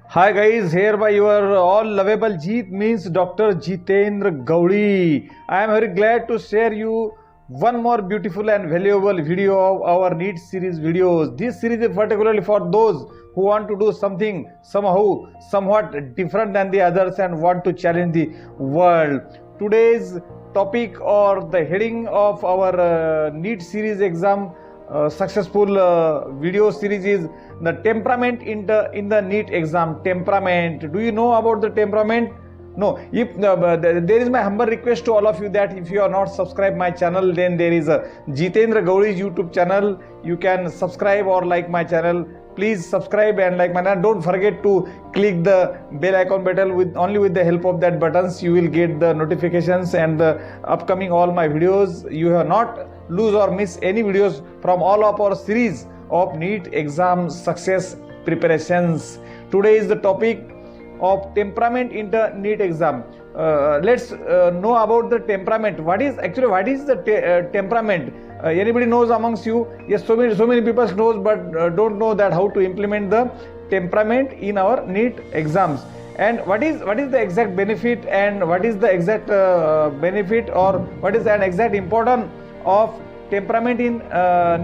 Hi guys, here by your all lovable Jeet means Dr. Jeetendra Gawali. I am very glad to share you one more beautiful and valuable video of our Neet series videos. This series is particularly for those who want to do something somewhat different than the others and want to challenge the world. Today's topic or the heading of our Neet series exam successful video series is the temperament in the Neet exam. Temperament, do you know about the temperament? No. If there is my humble request to all of you that if you are not subscribed my channel, then there is a Jeetendra Gawali's YouTube channel. You can subscribe or like my channel. Please subscribe and like my channel. Don't forget to click the bell icon button. With the help of that buttons you will get the notifications and the upcoming all my videos. You have not lose or miss any videos from all of our series of Neet exam success preparations. Today is the topic of temperament in the Neet exam. Let's know about the temperament. What is the temperament? Anybody knows amongst you? Yes, so many people knows, but don't know that how to implement the temperament in our Neet exams. And what is the exact benefit, and what is the exact benefit, or what is an exact importance of temperament in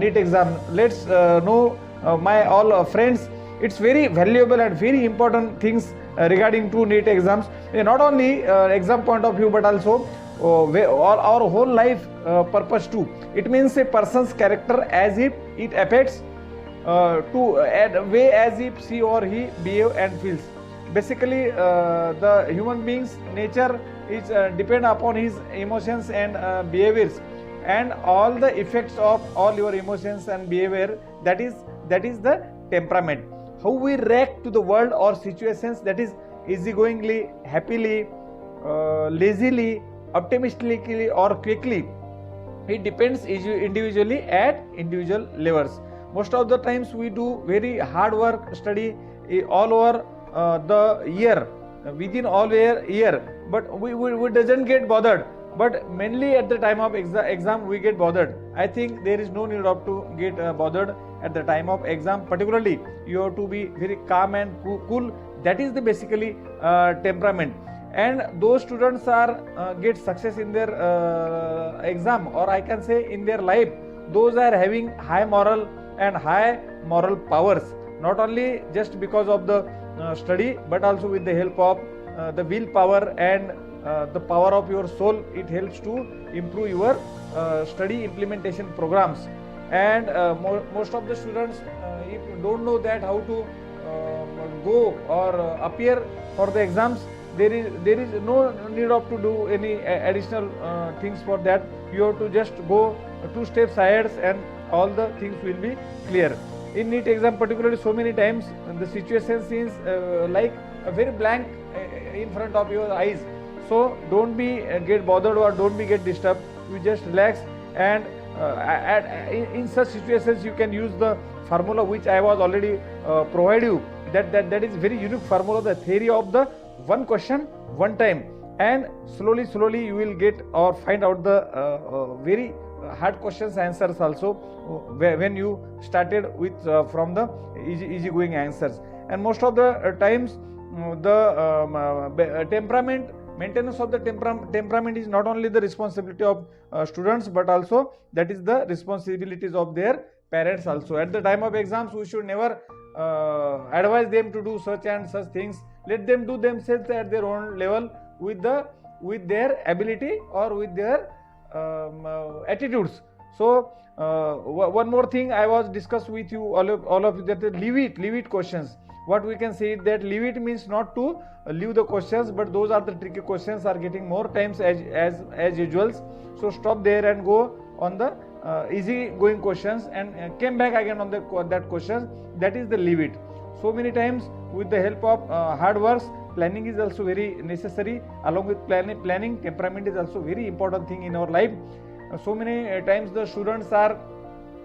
Neet exam? Let's know, my all friends. It's very valuable and very important things regarding to Neet exams. Not only exam point of view, but also our whole life purpose too. It means a person's character as if it affects to a way as if she or he behave and feels. Basically, the human being's nature is depend upon his emotions and behaviors, and all the effects of all your emotions and behavior, that is the temperament. How we react to the world or situations, that is easygoingly, happily, lazily, optimistically or quickly, it depends individually at individual levels. Most of the times we do very hard work study all over the year, within all year, but we doesn't get bothered. But mainly at the time of exam we get bothered. I think there is no need of to get bothered at the time of exam. Particularly you have to be very calm and cool. That is the basically temperament. And those students are get success in their exam, or I can say in their life. Those are having high moral and high moral powers, not only just because of the study, but also with the help of the willpower and the power of your soul. It helps to improve your study implementation programs. And most of the students, if you don't know that how to go or appear for the exams, there is no need of to do any additional things for that. You have to just go 2 steps ahead and all the things will be clear. In Neet exam particularly, so many times the situation seems like a very blank in front of your eyes. So don't be get bothered or don't be get disturbed. You just relax, and in such situations you can use the formula which I was already provide you. That is very unique formula, the theory of the one question one time, and slowly you will get or find out the very hard questions answers also when you started with from the easy going answers. And most of the times the temperament, maintenance of the temperament is not only the responsibility of students, but also that is the responsibilities of their parents also. At the time of exams we should never advise them to do such and such things. Let them do themselves at their own level with their ability or with their attitudes. So one more thing I was discussed with you all of you, that leave it questions. What we can say that leave it means not to leave the questions, but those are the tricky questions are getting more times as usual. So stop there and go on the easy going questions and came back again on that questions. That is the leave it. So many times with the help of hard works, planning is also very necessary. Along with planning, temperament is also very important thing in our life. So many times the students are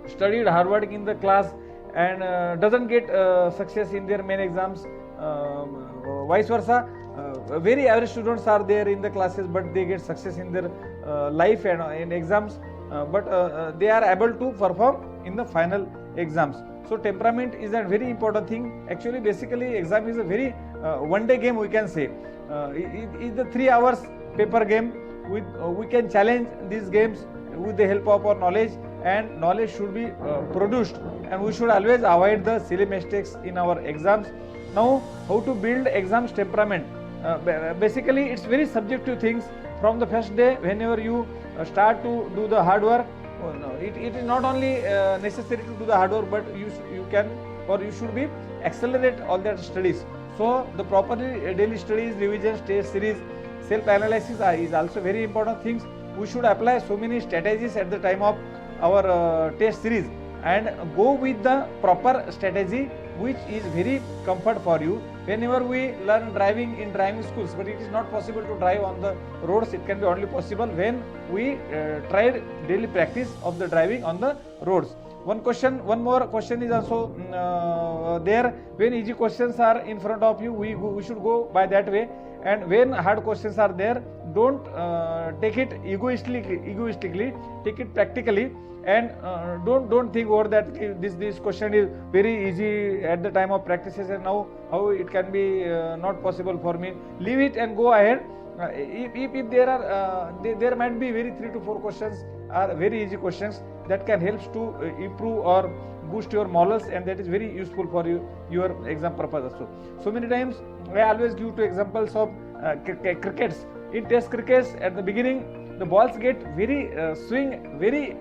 studied hard work in the class and doesn't get success in their main exams. Vice versa, very average students are there in the classes, but they get success in their life and in exams, but they are able to perform in the final exams. So temperament is a very important thing. Actually, basically, exam is a very one-day game, we can say. It is the 3 hours paper game. We can challenge these games with the help of our knowledge, and knowledge should be produced, and we should always avoid the silly mistakes in our exams. Now, how to build exams temperament? Basically, it's very subjective things. From the first day, whenever you start to do the hard work, it is not only necessary to do the hard work, but you can, or you should be accelerate all that studies. So the properly daily studies, revisions, test series, self-analysis is also very important things. We should apply so many strategies at the time of our test series, and go with the proper strategy which is very comfort for you. Whenever we learn driving in driving schools, but it is not possible to drive on the roads, it can be only possible when we tried daily practice of the driving on the roads. One more question is also there. When easy questions are in front of you, we should go by that way, and when hard questions are there, don't take it egoistically, take it practically, and don't think over that this question is very easy at the time of practices, and now how it can be not possible for me. Leave it and go ahead. If there are there might be very 3 to 4 questions are very easy questions that can help to improve or boost your morals, and that is very useful for your exam purpose also. So many times I always give 2 examples of crickets. In test crickets, at the beginning the balls get very very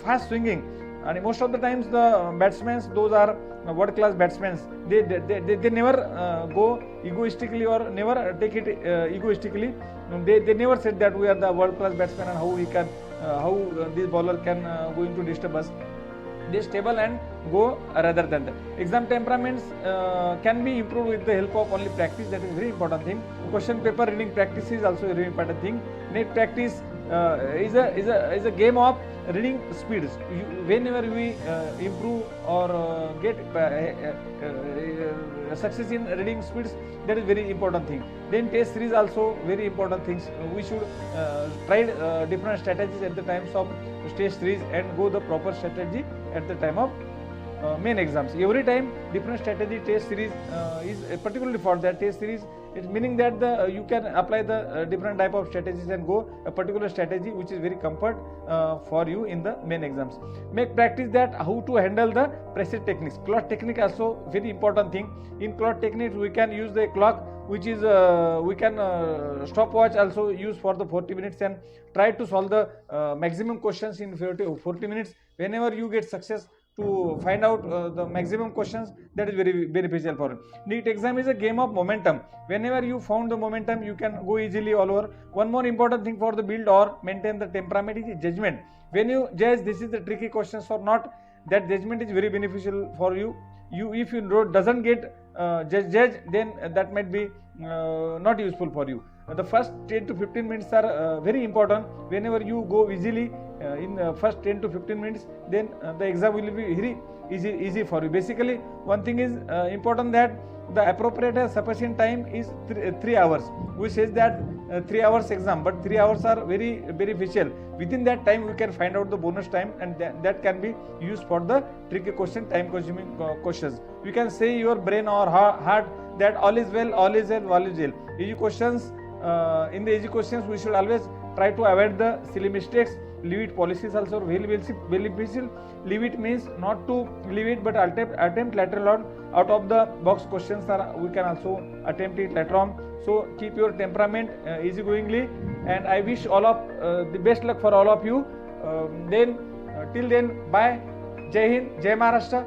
fast swinging, and most of the times the batsmen, those are world class batsmen, they never go egoistically or never take it egoistically. They never said that we are the world class batsman and how we can how this bowler can going to disturb us. They stable and go rather than that. Exam temperaments can be improved with the help of only practice. That is very important thing. Question paper reading practice is also a very important thing. Net practice is a game of reading speeds. Whenever we improve or get success in reading speeds, that is very important thing. Then test series also very important things. We should try different strategies at the times of test series and go the proper strategy at the time of main exams. Every time different strategy test series is particularly for that test series. It's meaning that you can apply the different type of strategies and go a particular strategy which is very comfort for you in the main exams. Make practice that how to handle the pressure techniques. Clock technique also very important thing. In clock technique we can use the clock which is we can stopwatch also use for the 40 minutes and try to solve the maximum questions in 40 minutes. Whenever you get success to find out the maximum questions, that is very beneficial for you. Neet exam is a game of momentum. Whenever you found the momentum, you can go easily all over. One more important thing for the build or maintain the temperament is judgment. When you judge this is the tricky questions or not, that judgment is very beneficial for you. If you doesn't get judge, then that might be not useful for you. The first 10 to 15 minutes are very important. Whenever you go easily in the first 10 to 15 minutes, then the exam will be very easy for you. Basically, one thing is important, that the appropriate and sufficient time is 3 hours. We says that 3 hours exam, but 3 hours are very beneficial. Within that time, we can find out the bonus time, and that can be used for the tricky question, time consuming questions. You can say your brain or heart that all is well, all is well, all is well. Easy questions. In the easy questions, we should always try to avoid the silly mistakes. Leave it policies also very beneficial. Leave it means not to leave it, but attempt later on. Out of the box questions we can also attempt it later on. So keep your temperament easygoingly, and I wish all of the best luck for all of you. Till then, bye. Jai Hind, Jai Maharashtra.